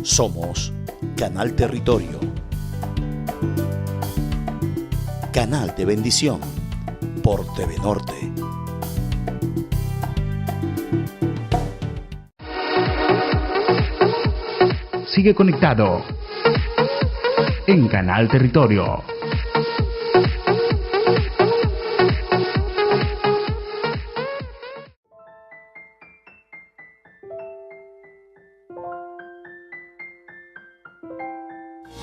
Somos Canal Territorio. Canal de bendición por TV Norte. Sigue conectado en Canal Territorio.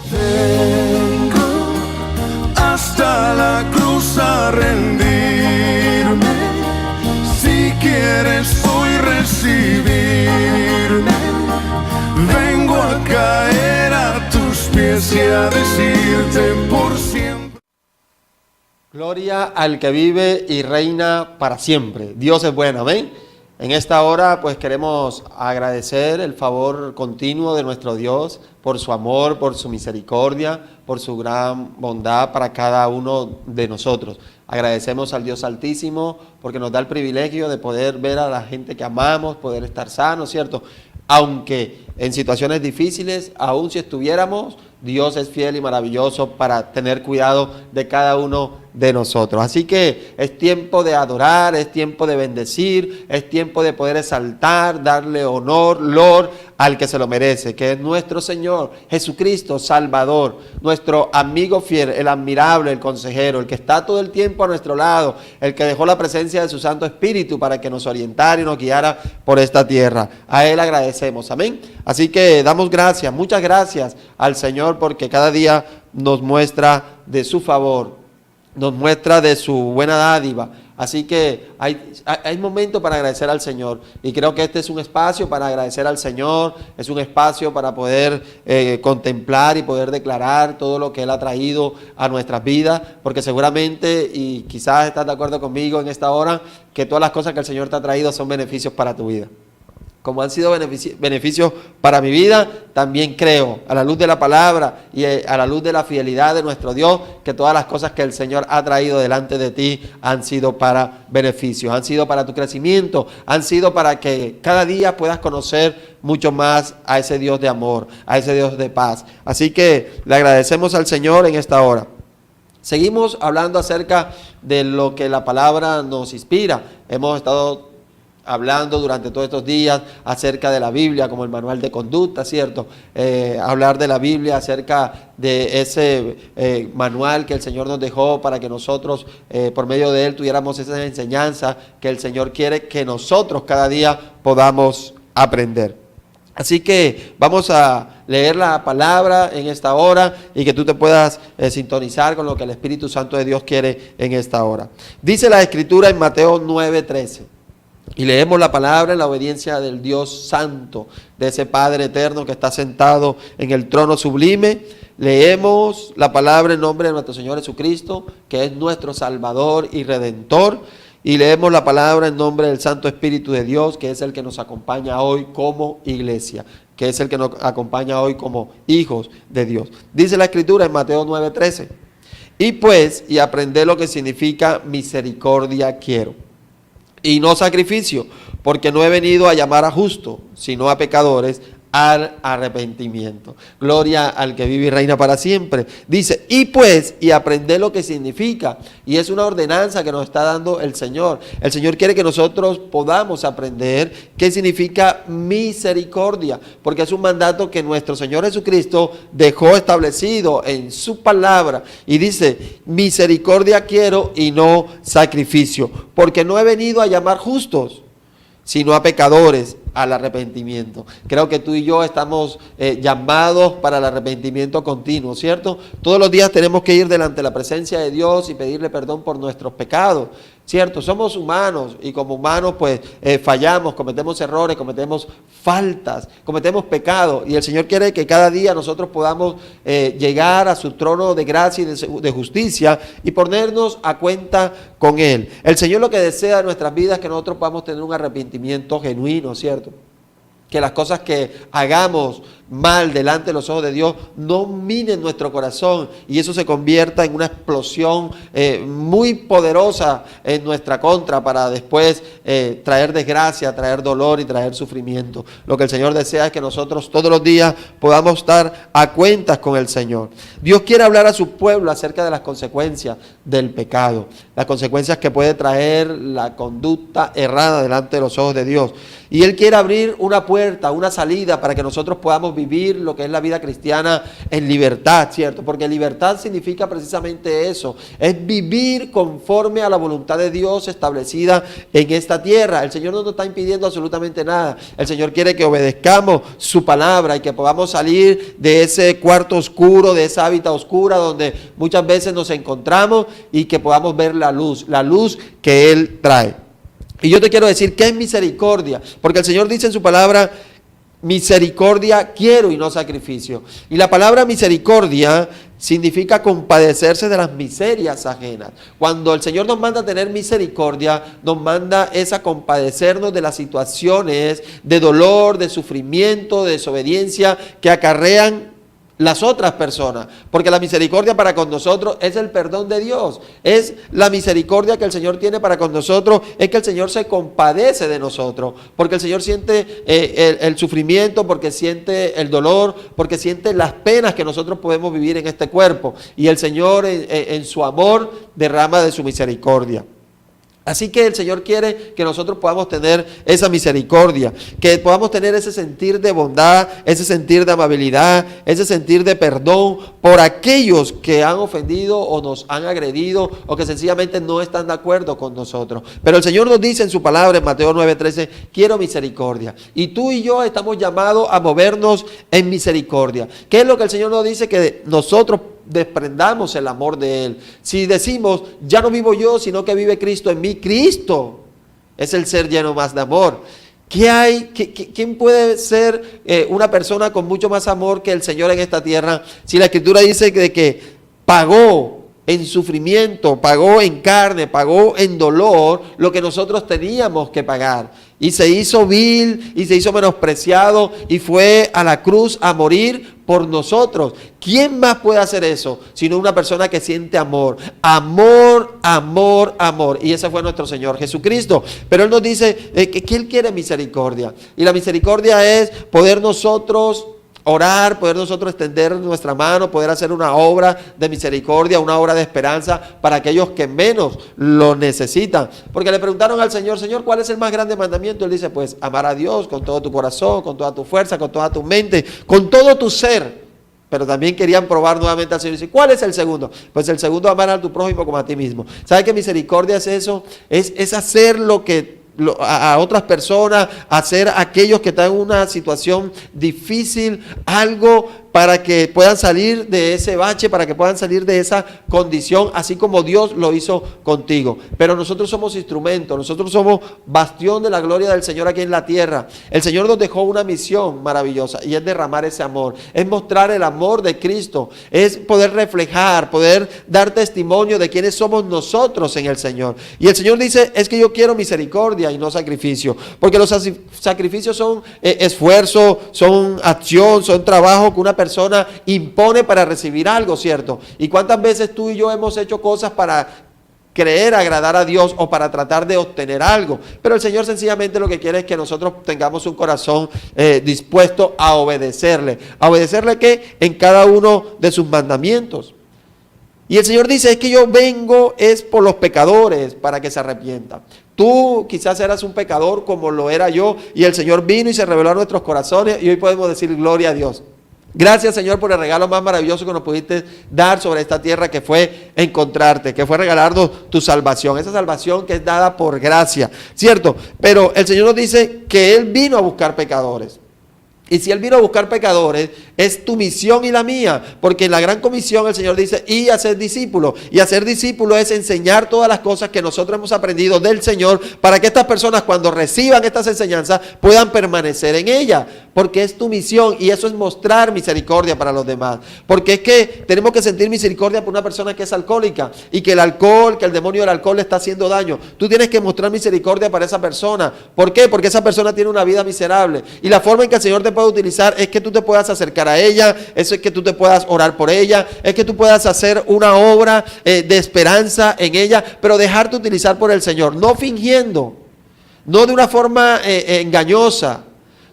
Vengo hasta la cruz a rendirme. Si quieres hoy recibirme, vengo a caer a tus pies y a decirte por siempre. Gloria al que vive y reina para siempre. Dios es bueno, amén. En esta hora pues queremos agradecer el favor continuo de nuestro Dios por su amor, por su misericordia, por su gran bondad para cada uno de nosotros. Agradecemos al Dios Altísimo porque nos da el privilegio de poder ver a la gente que amamos, poder estar sanos, ¿cierto? Aunque en situaciones difíciles, aun si estuviéramos, Dios es fiel y maravilloso para tener cuidado de cada uno de nosotros. Así que es tiempo de adorar, es tiempo de bendecir, es tiempo de poder exaltar, darle honor, loor al que se lo merece, que es nuestro Señor Jesucristo, Salvador, nuestro amigo fiel, el admirable, el consejero, el que está todo el tiempo a nuestro lado, el que dejó la presencia de su Santo Espíritu para que nos orientara y nos guiara por esta tierra. A Él agradecemos, amén. Así que damos gracias, muchas gracias al Señor porque cada día nos muestra de su favor, nos muestra de su buena dádiva. Así que hay momentos para agradecer al Señor y creo que este es un espacio para agradecer al Señor, es un espacio para poder contemplar y poder declarar todo lo que Él ha traído a nuestras vidas, porque seguramente, y quizás estás de acuerdo conmigo en esta hora, que todas las cosas que el Señor te ha traído son beneficios para tu vida. Como han sido beneficios para mi vida, también creo, a la luz de la palabra y a la luz de la fidelidad de nuestro Dios, que todas las cosas que el Señor ha traído delante de ti han sido para beneficios, han sido para tu crecimiento, han sido para que cada día puedas conocer mucho más a ese Dios de amor, a ese Dios de paz. Así que le agradecemos al Señor en esta hora. Seguimos hablando acerca de lo que la palabra nos inspira. Hemos estado hablando durante todos estos días acerca de la Biblia como el manual de conducta, ¿cierto? Hablar de la Biblia acerca de ese manual que el Señor nos dejó para que nosotros, por medio de él, tuviéramos esa enseñanza que el Señor quiere que nosotros cada día podamos aprender. Así que vamos a leer la palabra en esta hora y que tú te puedas sintonizar con lo que el Espíritu Santo de Dios quiere en esta hora. Dice la Escritura en Mateo 9:13. Y leemos la palabra en la obediencia del Dios Santo, de ese Padre eterno que está sentado en el trono sublime. Leemos la palabra en nombre de nuestro Señor Jesucristo, que es nuestro Salvador y Redentor. Y leemos la palabra en nombre del Santo Espíritu de Dios, que es el que nos acompaña hoy como iglesia, que es el que nos acompaña hoy como hijos de Dios. Dice la Escritura en Mateo 9:13. Y aprended lo que significa misericordia quiero. Y no sacrificio, porque no he venido a llamar a justos, sino a pecadores al arrepentimiento. Gloria al que vive y reina para siempre. Dice, y aprender lo que significa. Y es una ordenanza que nos está dando el Señor. El Señor quiere que nosotros podamos aprender qué significa misericordia, porque es un mandato que nuestro Señor Jesucristo dejó establecido en su palabra. Y dice, misericordia quiero y no sacrificio, porque no he venido a llamar justos, sino a pecadores al arrepentimiento. Creo que tú y yo estamos llamados para el arrepentimiento continuo, ¿cierto? Todos los días tenemos que ir delante de la presencia de Dios y pedirle perdón por nuestros pecados, ¿cierto? Somos humanos y como humanos pues fallamos, cometemos errores, cometemos faltas, cometemos pecados y el Señor quiere que cada día nosotros podamos llegar a su trono de gracia y de justicia y ponernos a cuenta con Él. El Señor lo que desea en nuestras vidas es que nosotros podamos tener un arrepentimiento genuino, ¿cierto? Que las cosas que hagamos mal delante de los ojos de Dios no mine nuestro corazón y eso se convierta en una explosión muy poderosa en nuestra contra para después traer desgracia, traer dolor y traer sufrimiento. Lo que el Señor desea es que nosotros todos los días podamos estar a cuentas con el Señor. Dios quiere hablar a su pueblo acerca de las consecuencias del pecado, las consecuencias que puede traer la conducta errada delante de los ojos de Dios. Y Él quiere abrir una puerta, una salida para que nosotros podamos vivir lo que es la vida cristiana en libertad, ¿cierto? Porque libertad significa precisamente eso, es vivir conforme a la voluntad de Dios establecida en esta tierra. El Señor no nos está impidiendo absolutamente nada. El Señor quiere que obedezcamos su palabra y que podamos salir de ese cuarto oscuro, de esa hábitat oscura donde muchas veces nos encontramos y que podamos ver la luz que Él trae. Y yo te quiero decir, ¿qué es misericordia? Porque el Señor dice en su palabra, misericordia quiero y no sacrificio. Y la palabra misericordia significa compadecerse de las miserias ajenas. Cuando el Señor nos manda a tener misericordia, nos manda a compadecernos de las situaciones de dolor, de sufrimiento, de desobediencia que acarrean las otras personas, porque la misericordia para con nosotros es el perdón de Dios, es la misericordia que el Señor tiene para con nosotros, es que el Señor se compadece de nosotros, porque el Señor siente el sufrimiento, porque siente el dolor, porque siente las penas que nosotros podemos vivir en este cuerpo, y el Señor en su amor derrama de su misericordia. Así que el Señor quiere que nosotros podamos tener esa misericordia, que podamos tener ese sentir de bondad, ese sentir de amabilidad, ese sentir de perdón por aquellos que han ofendido o nos han agredido o que sencillamente no están de acuerdo con nosotros. Pero el Señor nos dice en su palabra en Mateo 9:13, quiero misericordia. Y tú y yo estamos llamados a movernos en misericordia. ¿Qué es lo que el Señor nos dice? Que nosotros desprendamos el amor de Él. Si decimos, ya no vivo yo, sino que vive Cristo en mí, Cristo es el ser lleno más de amor. ¿Qué hay? ¿Quién puede ser una persona con mucho más amor que el Señor en esta tierra? Si la Escritura dice que pagó en sufrimiento, pagó en carne, pagó en dolor lo que nosotros teníamos que pagar. Y se hizo vil y se hizo menospreciado y fue a la cruz a morir por nosotros. ¿Quién más puede hacer eso sino una persona que siente amor? Amor, amor, amor. Y ese fue nuestro Señor Jesucristo. Pero Él nos dice que Él quiere misericordia. Y la misericordia es poder nosotros orar, poder nosotros extender nuestra mano, poder hacer una obra de misericordia, una obra de esperanza para aquellos que menos lo necesitan. Porque le preguntaron al Señor, Señor, ¿cuál es el más grande mandamiento? Él dice, pues amar a Dios con todo tu corazón, con toda tu fuerza, con toda tu mente, con todo tu ser. Pero también querían probar nuevamente al Señor. Y dice, ¿cuál es el segundo? Pues el segundo, amar a tu prójimo como a ti mismo. ¿Sabe qué misericordia es eso? Es hacer lo que a otras personas, hacer a aquellos que están en una situación difícil, algo para que puedan salir de ese bache, para que puedan salir de esa condición, así como Dios lo hizo contigo. Pero nosotros somos instrumentos, nosotros somos bastión de la gloria del Señor aquí en la tierra. El Señor nos dejó una misión maravillosa y es derramar ese amor, es mostrar el amor de Cristo, es poder reflejar, poder dar testimonio de quiénes somos nosotros en el Señor. Y el Señor dice, es que yo quiero misericordia y no sacrificio, porque los sacrificios son esfuerzo, son acción, son trabajo que una persona impone para recibir algo, ¿cierto? ¿Y cuántas veces tú y yo hemos hecho cosas para creer agradar a Dios o para tratar de obtener algo? Pero el Señor sencillamente lo que quiere es que nosotros tengamos un corazón dispuesto a obedecerle. ¿A obedecerle qué? En cada uno de sus mandamientos. Y el Señor dice, es que yo vengo es por los pecadores para que se arrepientan. Tú quizás eras un pecador como lo era yo y el Señor vino y se reveló a nuestros corazones y hoy podemos decir gloria a Dios. Gracias, Señor, por el regalo más maravilloso que nos pudiste dar sobre esta tierra, que fue encontrarte, que fue regalarnos tu salvación, esa salvación que es dada por gracia, ¿cierto? Pero el Señor nos dice que Él vino a buscar pecadores. Y si Él vino a buscar pecadores, es tu misión y la mía, porque en la gran comisión el Señor dice, y hacer discípulos. Y hacer discípulos es enseñar todas las cosas que nosotros hemos aprendido del Señor, para que estas personas cuando reciban estas enseñanzas puedan permanecer en ellas. porque es tu misión y eso es mostrar misericordia para los demás. Porque es que tenemos que sentir misericordia por una persona que es alcohólica y que el alcohol, que el demonio del alcohol le está haciendo daño. Tú tienes que mostrar misericordia para esa persona. ¿Por qué? Porque esa persona tiene una vida miserable y la forma en que el Señor te puede utilizar es que tú te puedas acercar a ella, es que tú te puedas orar por ella, es que tú puedas hacer una obra de esperanza en ella, pero dejarte utilizar por el Señor, no fingiendo, no de una forma engañosa,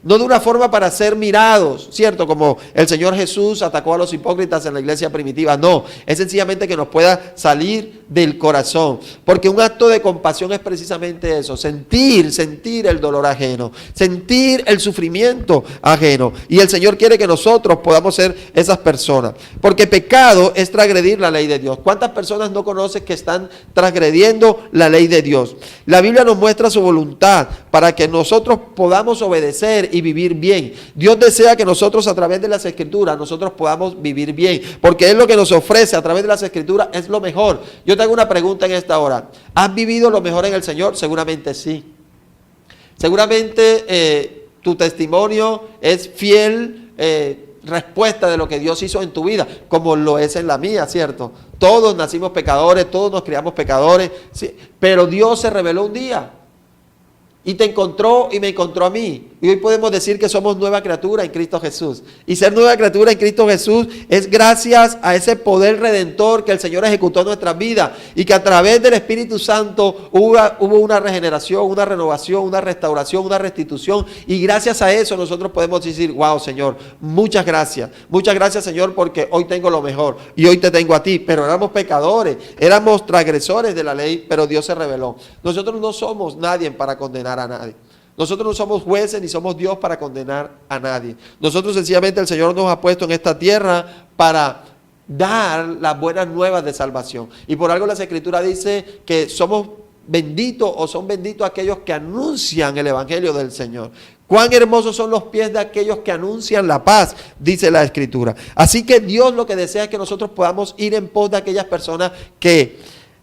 no de una forma para ser mirados, ¿cierto? Como el Señor Jesús atacó a los hipócritas en la iglesia primitiva. No, es sencillamente que nos pueda salir del corazón. Porque un acto de compasión es precisamente eso, sentir el dolor ajeno, sentir el sufrimiento ajeno. Y el Señor quiere que nosotros podamos ser esas personas. Porque pecado es transgredir la ley de Dios. ¿Cuántas personas no conoces que están transgrediendo la ley de Dios? La Biblia nos muestra su voluntad para que nosotros podamos obedecer y vivir bien. Dios desea que nosotros a través de las Escrituras nosotros podamos vivir bien, porque es lo que nos ofrece a través de las Escrituras, es lo mejor. Yo te hago una pregunta en esta hora. ¿Has vivido lo mejor en el Señor? Seguramente sí. Seguramente tu testimonio es fiel respuesta de lo que Dios hizo en tu vida, como lo es en la mía, ¿cierto? Todos nacimos pecadores, todos nos criamos pecadores, ¿sí? Pero Dios se reveló un día y te encontró y me encontró a mí. Y hoy podemos decir que somos nueva criatura en Cristo Jesús. Y ser nueva criatura en Cristo Jesús es gracias a ese poder redentor que el Señor ejecutó en nuestras vidas. Y que a través del Espíritu Santo hubo una regeneración, una renovación, una restauración, una restitución. Y gracias a eso nosotros podemos decir, wow, Señor, muchas gracias. Muchas gracias, Señor, porque hoy tengo lo mejor. Y hoy te tengo a ti. Pero éramos pecadores, éramos transgresores de la ley, pero Dios se reveló. Nosotros no somos nadie para condenar a nadie. Nosotros no somos jueces ni somos Dios para condenar a nadie. Nosotros sencillamente el Señor nos ha puesto en esta tierra para dar las buenas nuevas de salvación. Y por algo las Escrituras dice que somos benditos o son benditos aquellos que anuncian el Evangelio del Señor. Cuán hermosos son los pies de aquellos que anuncian la paz, dice la Escritura. Así que Dios lo que desea es que nosotros podamos ir en pos de aquellas personas que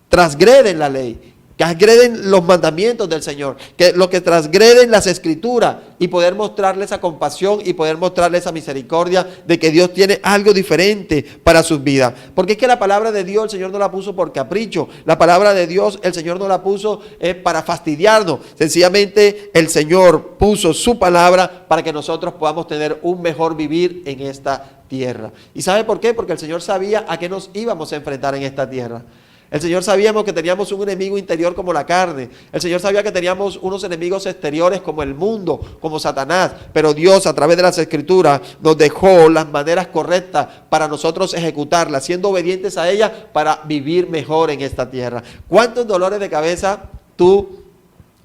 transgreden la ley, que transgreden los mandamientos del Señor, que lo que transgreden las Escrituras, y poder mostrarles esa compasión y poder mostrarles esa misericordia de que Dios tiene algo diferente para sus vidas. Porque es que la palabra de Dios el Señor no la puso por capricho, la palabra de Dios el Señor no la puso para fastidiarnos. Sencillamente el Señor puso su palabra para que nosotros podamos tener un mejor vivir en esta tierra. ¿Y sabe por qué? Porque el Señor sabía a qué nos íbamos a enfrentar en esta tierra. El Señor sabíamos que teníamos un enemigo interior como la carne. El Señor sabía que teníamos unos enemigos exteriores como el mundo, como Satanás. Pero Dios a través de las Escrituras nos dejó las maneras correctas para nosotros ejecutarlas, siendo obedientes a ellas para vivir mejor en esta tierra. ¿Cuántos dolores de cabeza tú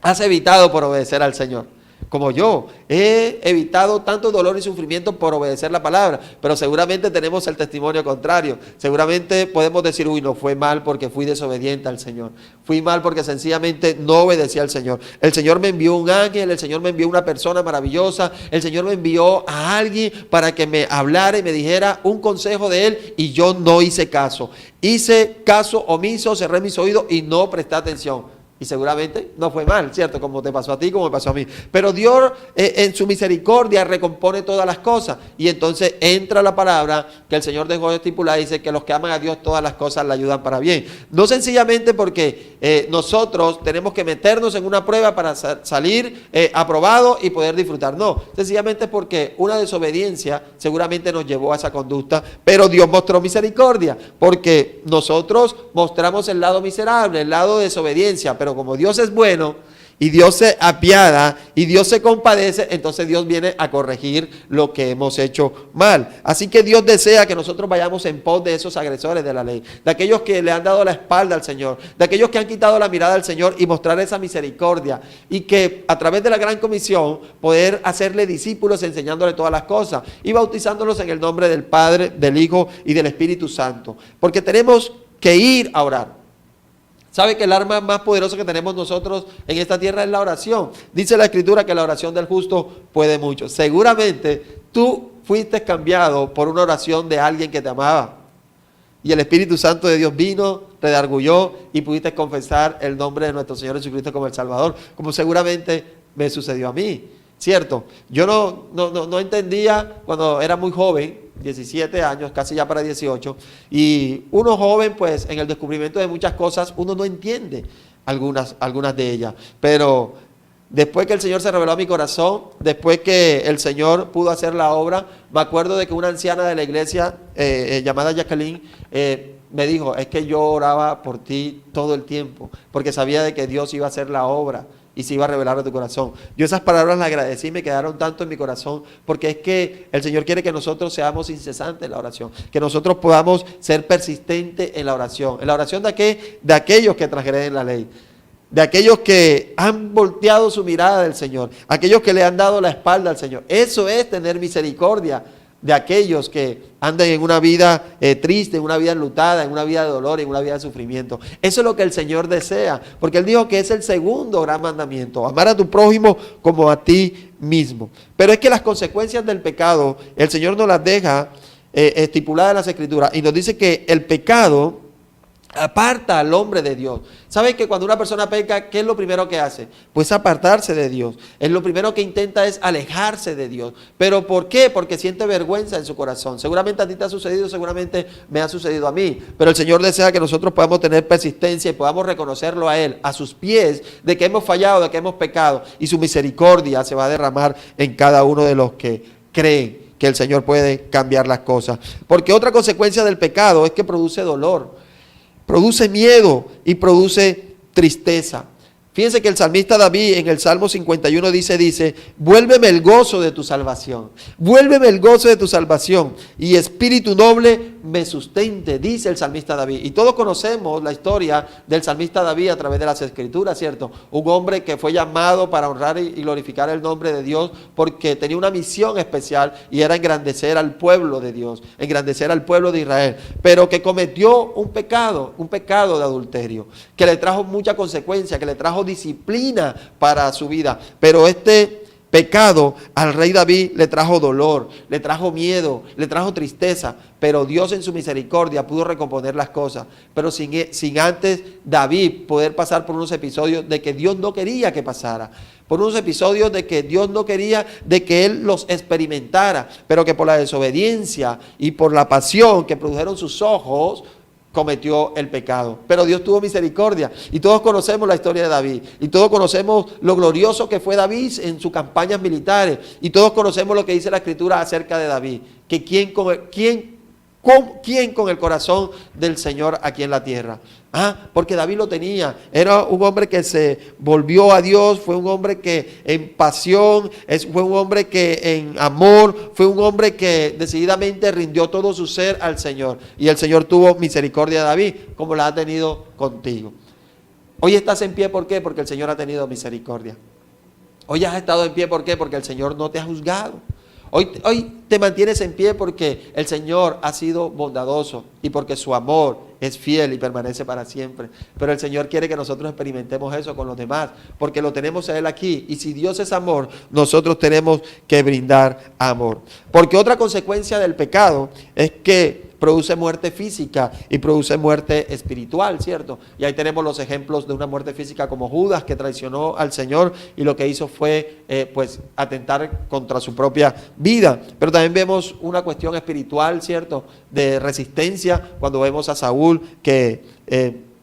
has evitado por obedecer al Señor? Como yo, he evitado tanto dolor y sufrimiento por obedecer la palabra, pero seguramente tenemos el testimonio contrario. Seguramente podemos decir, uy, no fue mal porque fui desobediente al Señor. Fui mal porque sencillamente no obedecí al Señor. El Señor me envió un ángel, el Señor me envió una persona maravillosa, el Señor me envió a alguien para que me hablara y me dijera un consejo de Él y yo no hice caso. Hice caso omiso, cerré mis oídos y no presté atención. Y seguramente no fue mal, ¿cierto? Como te pasó a ti, como me pasó a mí. Pero Dios en su misericordia recompone todas las cosas. Y entonces entra la palabra que el Señor dejó estipulada y dice que los que aman a Dios todas las cosas le ayudan para bien. No sencillamente porque nosotros tenemos que meternos en una prueba para salir aprobados y poder disfrutar. No, sencillamente porque una desobediencia seguramente nos llevó a esa conducta. Pero Dios mostró misericordia porque nosotros mostramos el lado miserable, el lado de desobediencia. Pero como Dios es bueno y Dios se apiada y Dios se compadece, entonces Dios viene a corregir lo que hemos hecho mal. Así que Dios desea que nosotros vayamos en pos de esos agresores de la ley, de aquellos que le han dado la espalda al Señor, de aquellos que han quitado la mirada al Señor y mostrar esa misericordia. Y que a través de la gran comisión poder hacerle discípulos enseñándole todas las cosas y bautizándolos en el nombre del Padre, del Hijo y del Espíritu Santo. Porque tenemos que ir a orar. ¿Sabe que el arma más poderosa que tenemos nosotros en esta tierra es la oración? Dice la Escritura que la oración del justo puede mucho. Seguramente tú fuiste cambiado por una oración de alguien que te amaba. Y el Espíritu Santo de Dios vino, te redarguyó y pudiste confesar el nombre de nuestro Señor Jesucristo como el Salvador. Como seguramente me sucedió a mí. ¿cierto? Yo no entendía cuando era muy joven, 17 años, casi ya para 18, y uno joven, pues en el descubrimiento de muchas cosas, uno no entiende algunas de ellas, pero después que el Señor se reveló a mi corazón, después que el Señor pudo hacer la obra, me acuerdo de que una anciana de la iglesia llamada Jacqueline me dijo, es que yo oraba por ti todo el tiempo, porque sabía de que Dios iba a hacer la obra y se iba a revelar a tu corazón. Yo esas palabras las agradecí y me quedaron tanto en mi corazón, porque es que el Señor quiere que nosotros seamos incesantes en la oración, que nosotros podamos ser persistentes en la oración de aquellos que transgreden la ley, de aquellos que han volteado su mirada del Señor, aquellos que le han dado la espalda al Señor. Eso es tener misericordia de aquellos que andan en una vida triste, en una vida enlutada, en una vida de dolor, en una vida de sufrimiento. Eso es lo que el Señor desea, porque Él dijo que es el segundo gran mandamiento, amar a tu prójimo como a ti mismo. Pero es que las consecuencias del pecado, el Señor nos las deja estipuladas en las Escrituras, y nos dice que el pecado aparta al hombre de Dios. ¿Saben que cuando una persona peca, qué es lo primero que hace? Pues apartarse de Dios. Es lo primero que intenta es alejarse de Dios. ¿Pero por qué? Porque siente vergüenza en su corazón. Seguramente a ti te ha sucedido, seguramente me ha sucedido a mí. Pero el Señor desea que nosotros podamos tener persistencia y podamos reconocerlo a Él, a sus pies, de que hemos fallado, de que hemos pecado. Y su misericordia se va a derramar en cada uno de los que creen que el Señor puede cambiar las cosas. Porque otra consecuencia del pecado es que produce dolor. Produce miedo y produce tristeza. Fíjense que el salmista David en el Salmo 51 dice, vuélveme el gozo de tu salvación, vuélveme el gozo de tu salvación y espíritu noble me sustente, dice el salmista David. Y todos conocemos la historia del salmista David a través de las Escrituras, ¿cierto? Un hombre que fue llamado para honrar y glorificar el nombre de Dios porque tenía una misión especial y era engrandecer al pueblo de Dios, engrandecer al pueblo de Israel, pero que cometió un pecado de adulterio, que le trajo mucha consecuencia, que le trajo disciplina para su vida. Pero este pecado al rey David le trajo dolor, le trajo miedo, le trajo tristeza, pero Dios en su misericordia pudo recomponer las cosas, pero sin antes David poder pasar por unos episodios de que Dios no quería que pasara, por unos episodios de que Dios no quería de que él los experimentara, pero que por la desobediencia y por la pasión que produjeron sus ojos, cometió el pecado. Pero Dios tuvo misericordia y todos conocemos la historia de David y todos conocemos lo glorioso que fue David en sus campañas militares y todos conocemos lo que dice la Escritura acerca de David, que quién con el corazón del Señor aquí en la tierra. Porque David lo tenía, era un hombre que se volvió a Dios, fue un hombre que en pasión, fue un hombre que en amor, fue un hombre que decididamente rindió todo su ser al Señor. Y el Señor tuvo misericordia de David, como la ha tenido contigo. Hoy estás en pie, ¿por qué? Porque el Señor ha tenido misericordia. Hoy has estado en pie, ¿por qué? Porque el Señor no te ha juzgado. Hoy te mantienes en pie porque el Señor ha sido bondadoso y porque su amor es fiel y permanece para siempre. Pero el Señor quiere que nosotros experimentemos eso con los demás, porque lo tenemos a Él aquí. Y si Dios es amor, nosotros tenemos que brindar amor. Porque otra consecuencia del pecado es que produce muerte física y produce muerte espiritual, ¿cierto? Y ahí tenemos los ejemplos de una muerte física como Judas, que traicionó al Señor y lo que hizo fue pues atentar contra su propia vida. Pero también vemos una cuestión espiritual, ¿cierto? De resistencia cuando vemos a Saúl que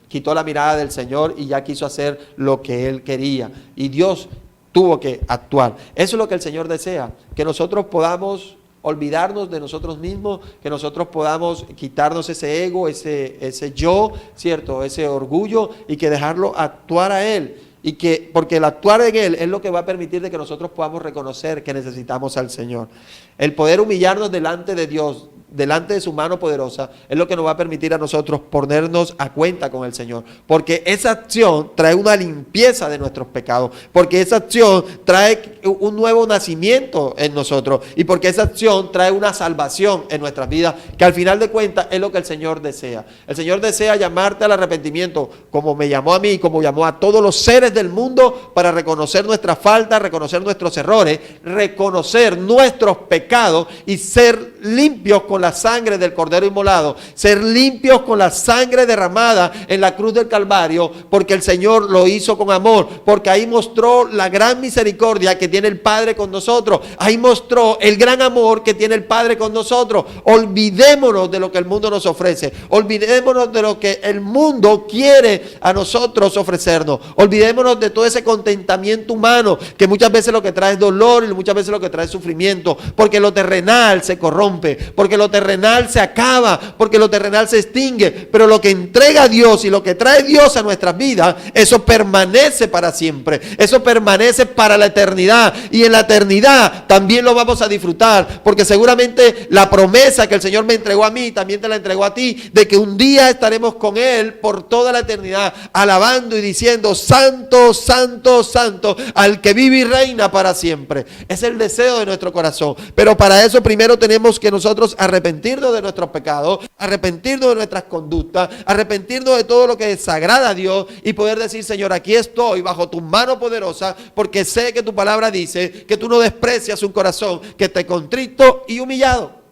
quitó la mirada del Señor y ya quiso hacer lo que él quería. Y Dios tuvo que actuar. Eso es lo que el Señor desea, que nosotros podamos olvidarnos de nosotros mismos, que nosotros podamos quitarnos ese ego, ese yo, ¿cierto? Ese orgullo y que dejarlo actuar a Él. Y que, porque el actuar en Él es lo que va a permitir de que nosotros podamos reconocer que necesitamos al Señor. El poder humillarnos delante de Dios, delante de su mano poderosa, es lo que nos va a permitir a nosotros ponernos a cuenta con el Señor. Porque esa acción trae una limpieza de nuestros pecados. Porque esa acción trae un nuevo nacimiento en nosotros. Y porque esa acción trae una salvación en nuestras vidas, que al final de cuentas es lo que el Señor desea. El Señor desea llamarte al arrepentimiento, como me llamó a mí, como llamó a todos los seres del mundo, para reconocer nuestras faltas, reconocer nuestros errores, reconocer nuestros pecados y ser limpios con la sangre del Cordero inmolado, ser limpios con la sangre derramada en la cruz del Calvario, porque el Señor lo hizo con amor, porque ahí mostró la gran misericordia que tiene el Padre con nosotros, ahí mostró el gran amor que tiene el Padre con nosotros. Olvidémonos de lo que el mundo nos ofrece, olvidémonos de lo que el mundo quiere a nosotros ofrecernos, olvidémonos de todo ese contentamiento humano que muchas veces lo que trae es dolor y muchas veces lo que trae es sufrimiento, porque lo terrenal se corrompe, porque lo terrenal se acaba, porque lo terrenal se extingue, pero lo que entrega Dios y lo que trae Dios a nuestras vidas, eso permanece para siempre, eso permanece para la eternidad, y en la eternidad también lo vamos a disfrutar, porque seguramente la promesa que el Señor me entregó a mí, también te la entregó a ti, de que un día estaremos con Él por toda la eternidad, alabando y diciendo: santo, santo, santo, al que vive y reina para siempre. Es el deseo de nuestro corazón, pero para eso primero tenemos que nosotros arrepentirnos de nuestros pecados, arrepentirnos de nuestras conductas, arrepentirnos de todo lo que desagrada a Dios y poder decir: Señor, aquí estoy bajo tu mano poderosa, porque sé que tu palabra dice que tú no desprecias un corazón que esté contrito y humillado.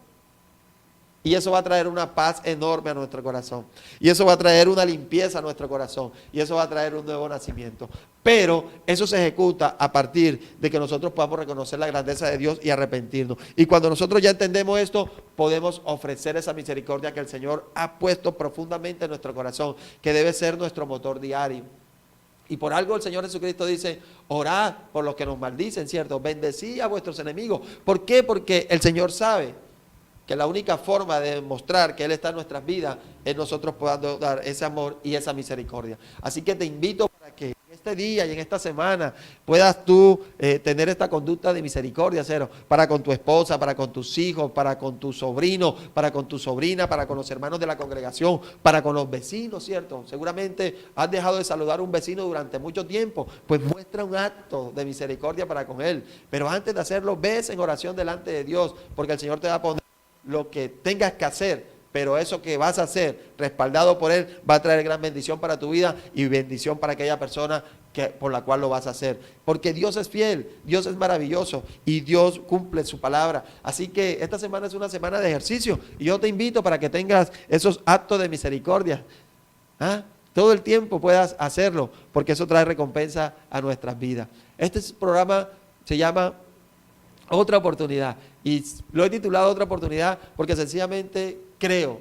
Y eso va a traer una paz enorme a nuestro corazón. Y eso va a traer una limpieza a nuestro corazón. Y eso va a traer un nuevo nacimiento. Pero eso se ejecuta a partir de que nosotros podamos reconocer la grandeza de Dios y arrepentirnos. Y cuando nosotros ya entendemos esto, podemos ofrecer esa misericordia que el Señor ha puesto profundamente en nuestro corazón, que debe ser nuestro motor diario. Y por algo el Señor Jesucristo dice: orad por los que nos maldicen, ¿cierto? Bendecid a vuestros enemigos. ¿Por qué? Porque el Señor sabe que la única forma de demostrar que Él está en nuestras vidas es nosotros podamos dar ese amor y esa misericordia. Así que te invito para que en este día y en esta semana puedas tú tener esta conducta de misericordia, cero, para con tu esposa, para con tus hijos, para con tu sobrino, para con tu sobrina, para con los hermanos de la congregación, para con los vecinos, ¿cierto? Seguramente has dejado de saludar a un vecino durante mucho tiempo, pues muestra un acto de misericordia para con él. Pero antes de hacerlo, ves en oración delante de Dios, porque el Señor te va a poner lo que tengas que hacer, pero eso que vas a hacer, respaldado por Él, va a traer gran bendición para tu vida y bendición para aquella persona por la cual lo vas a hacer. Porque Dios es fiel, Dios es maravilloso y Dios cumple su palabra. Así que esta semana es una semana de ejercicio y yo te invito para que tengas esos actos de misericordia. Todo el tiempo puedas hacerlo, porque eso trae recompensa a nuestras vidas. Este programa se llama Otra Oportunidad, y lo he titulado Otra Oportunidad porque sencillamente creo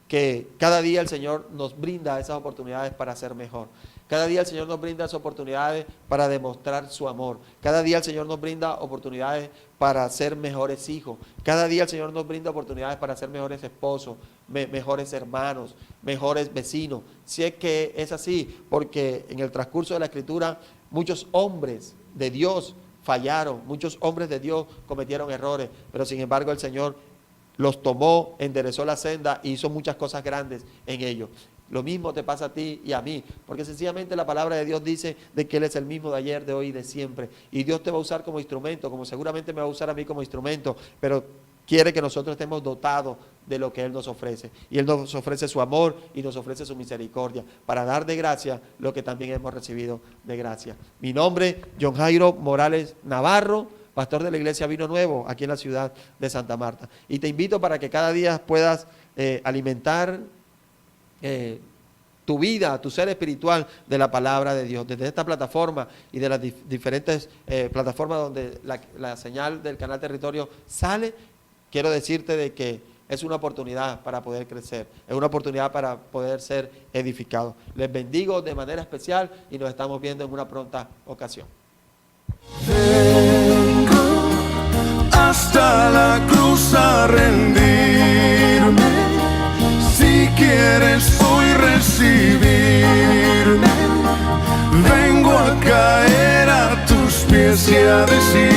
que cada día el Señor nos brinda esas oportunidades para ser mejor. Cada día el Señor nos brinda esas oportunidades para demostrar su amor. Cada día el Señor nos brinda oportunidades para ser mejores hijos. Cada día el Señor nos brinda oportunidades para ser mejores esposos, mejores hermanos, mejores vecinos. Si es que es así, porque en el transcurso de la Escritura muchos hombres de Dios fallaron, muchos hombres de Dios cometieron errores, pero sin embargo el Señor los tomó, enderezó la senda y hizo muchas cosas grandes en ellos. Lo mismo te pasa a ti y a mí, porque sencillamente la palabra de Dios dice de que Él es el mismo de ayer, de hoy y de siempre, y Dios te va a usar como instrumento, como seguramente me va a usar a mí como instrumento, pero quiere que nosotros estemos dotados de lo que Él nos ofrece, y Él nos ofrece su amor y nos ofrece su misericordia, para dar de gracia lo que también hemos recibido de gracia. Mi nombre, John Jairo Morales Navarro, pastor de la iglesia Vino Nuevo, aquí en la ciudad de Santa Marta, y te invito para que cada día puedas alimentar tu vida, tu ser espiritual de la palabra de Dios, desde esta plataforma y de las diferentes plataformas donde la señal del Canal Territorio sale. Quiero decirte de que es una oportunidad para poder crecer, es una oportunidad para poder ser edificado. Les bendigo de manera especial y nos estamos viendo en una pronta ocasión. Vengo hasta la cruz a rendirme. Si quieres hoy recibirme, vengo a caer a tus pies y a decir: